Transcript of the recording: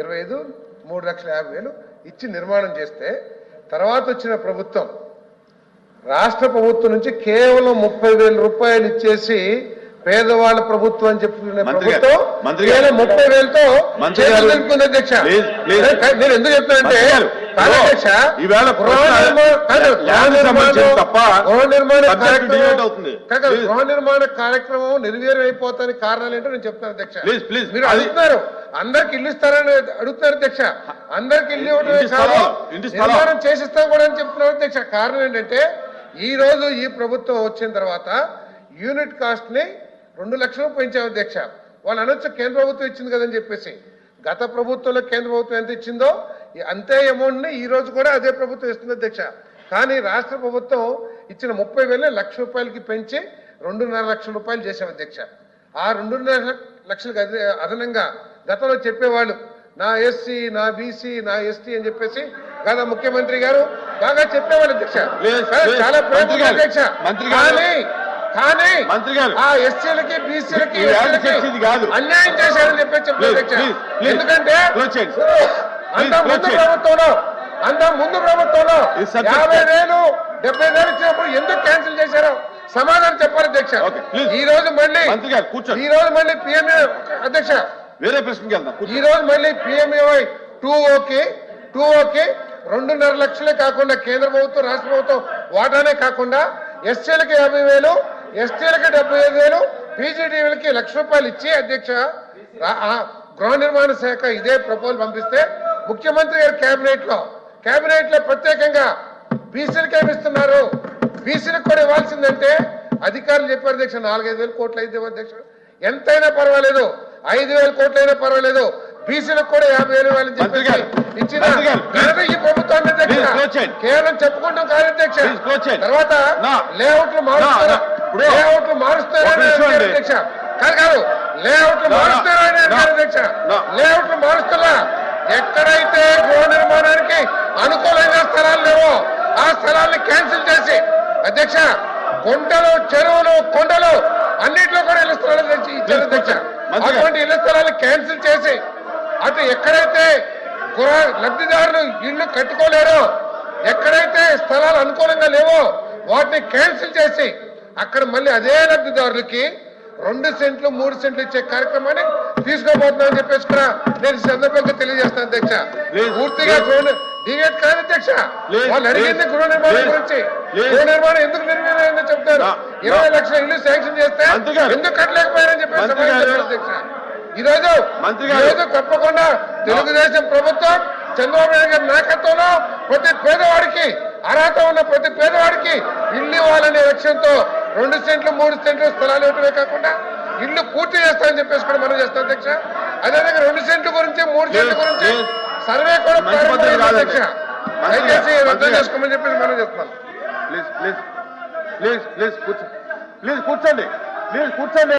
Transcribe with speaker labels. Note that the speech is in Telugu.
Speaker 1: 25 3,50,000 ఇచ్చి నిర్మాణం చేస్తే తర్వాత వచ్చిన ప్రభుత్వం రాష్ట్ర ప్రభుత్వం నుంచి కేవలం 30,000 రూపాయలు ఇచ్చేసి పేదవాళ్ళ ప్రభుత్వం అని చెప్పుకునే ప్రభుత్వం కేవలం 30,000తో తెలుపుకుంది అధ్యక్ష. నేను ఎందుకు చెప్తానంటే గృహ నిర్మాణ కార్యక్రమం నిర్వీర్యం అయిపోతానికి కారణాలు ఏంటో నేను చెప్తాను అధ్యక్ష. మీరు అడుగుతున్నారు అందరికి ఇల్లు ఇస్తారని అడుగుతున్నారు అధ్యక్ష. అందరికి ఇల్లు ఇవ్వడమే కాదు నిర్మాణం చేసిస్తాం కూడా అని చెప్తున్నారు అధ్యక్ష. కారణం ఏంటంటే ఈ రోజు ఈ ప్రభుత్వం వచ్చిన తర్వాత యూనిట్ కాస్ట్ ని 2 లక్షలు పెంచాం అధ్యక్ష. వాళ్ళు అనొచ్చు కేంద్ర ప్రభుత్వం ఇచ్చింది కదని చెప్పేసి. గత ప్రభుత్వంలో కేంద్ర ప్రభుత్వం ఎంత ఇచ్చిందో అంతే అమౌంట్ ని ఈ రోజు కూడా అదే ప్రభుత్వం ఇస్తుంది అధ్యక్ష. కానీ రాష్ట్ర ప్రభుత్వం ఇచ్చిన 30,000 లక్ష రూపాయలకి పెంచి 2.5 లక్షల రూపాయలు చేశాం అధ్యక్ష. ఆ 2.5 లక్షలకు అదనంగా గతంలో చెప్పేవాళ్ళు నా ఎస్సీ నా బీసీ నా ఎస్టీ అని చెప్పేసి గత ముఖ్యమంత్రి గారు బాగా చెప్పేవాళ్ళు అధ్యక్ష. చాలా ప్రేమ అధ్యక్ష. కానీ ఆ ఎస్సీలకి బీసీలకి అన్యాయం చేశారని చెప్పేసి చెప్పారు అధ్యక్ష. ఎందుకంటే అంత ముందు ప్రభుత్వంలో 50,000 70,000 ఇచ్చినప్పుడు ఎందుకు క్యాన్సిల్ చేశారో సమాధానం చెప్పారు అధ్యక్ష. ఈ రోజు మళ్ళీ పిఎంఏ అధ్యక్ష
Speaker 2: వేరే ప్రశ్నకి వెళ్దాం.
Speaker 1: ఈ రోజు మళ్ళీ పిఎంఏవై 2ఓకి 2.5 లక్షలే కాకుండా కేంద్ర ప్రభుత్వం రాష్ట్ర ప్రభుత్వం వాటానే కాకుండా ఎస్సీలకి 50,000 ఎస్టీలకి 75,000 పీజీడీలకి 1 లక్ష రూపాయలు ఇచ్చి అధ్యక్ష గృహ నిర్మాణ శాఖ ఇదే ప్రపోజల్ పంపిస్తే ముఖ్యమంత్రి గారు కేబినెట్ లో ప్రత్యేకంగా బీసీలకు ఏమిస్తున్నారు బీసీలకు కూడా ఇవ్వాల్సిందంటే అధికారులు చెప్పారు అధ్యక్ష 4-5 కోట్లు అయితే అధ్యక్ష ఎంతైనా పర్వాలేదు 5,000 కోట్లు అయినా పర్వాలేదు బీసీలకు కూడా 50,000 ఇవ్వాలని చెప్పి ఇచ్చిన ఈ ప్రభుత్వాన్ని అధ్యక్ష కేవలం చెప్పుకుంటాం కాదు అధ్యక్ష. తర్వాత లేఅవుట్లు మారుస్తారా అధ్యక్ష కాదు లేఅవుట్లు మారుస్తారా అధ్యక్ష. లేఅవుట్లు మారుస్తారా ఎక్కడైతే గృహ నిర్మాణానికి అనుకూలంగా స్థలాలు లేవో ఆ స్థలాన్ని క్యాన్సిల్ చేసి అధ్యక్ష గుంటలు చెరువులు కొండలు అన్నింటిలో కూడా ఇళ్ల స్థలాలు ఇచ్చారు అధ్యక్ష. అటువంటి ఇళ్ల స్థలాలు క్యాన్సిల్ చేసి అటు ఎక్కడైతే గృహ లబ్ధిదారులు ఇళ్లు కట్టుకోలేరో ఎక్కడైతే స్థలాలు అనుకూలంగా లేవో వాటిని క్యాన్సిల్ చేసి అక్కడ మళ్ళీ అదే లబ్ధిదారులకి 2 సెంట్లు 3 సెంట్లు ఇచ్చే కార్యక్రమాన్ని తీసుకోబోతున్నామని చెప్పేసి కూడా నేను సందర్భంగా తెలియజేస్తాను అధ్యక్ష. పూర్తిగా డివేట్ కాదు అధ్యక్ష. వాళ్ళు అడిగింది గృహ నిర్మాణం గురించి. గృహ నిర్మాణం ఎందుకు నిర్వీర్యంగా చెప్తారు 20 లక్షల ఇల్లు శాంక్షన్ చేస్తే ఎందుకు కట్టలేకపోయారని చెప్పేసి అధ్యక్ష. ఈ రోజు తప్పకుండా తెలుగుదేశం ప్రభుత్వం చంద్రబాబు నాయుడు గారి నాయకత్వంలో ప్రతి పేదవాడికి అర్హత ఉన్న ప్రతి పేదవాడికి ఇల్లు ఇవ్వాలనే లక్ష్యంతో 2 సెంట్లు 3 సెంట్లు స్థలాలు ఇవ్వటమే కాకుండా ఇల్లు పూర్తి చేస్తామని చెప్పేసి కూడా మనం చేస్తాం అధ్యక్ష. అదేవిధంగా 2 సెంట్లు గురించి 3 సెంట్ల గురించి సర్వే కూడా ప్రారంభమైంది అధ్యక్ష. దయచేసి రద్దు చేసుకోమని చెప్పేసి మనం చేస్తున్నాం.
Speaker 2: ప్లీజ్ కూర్చోండి.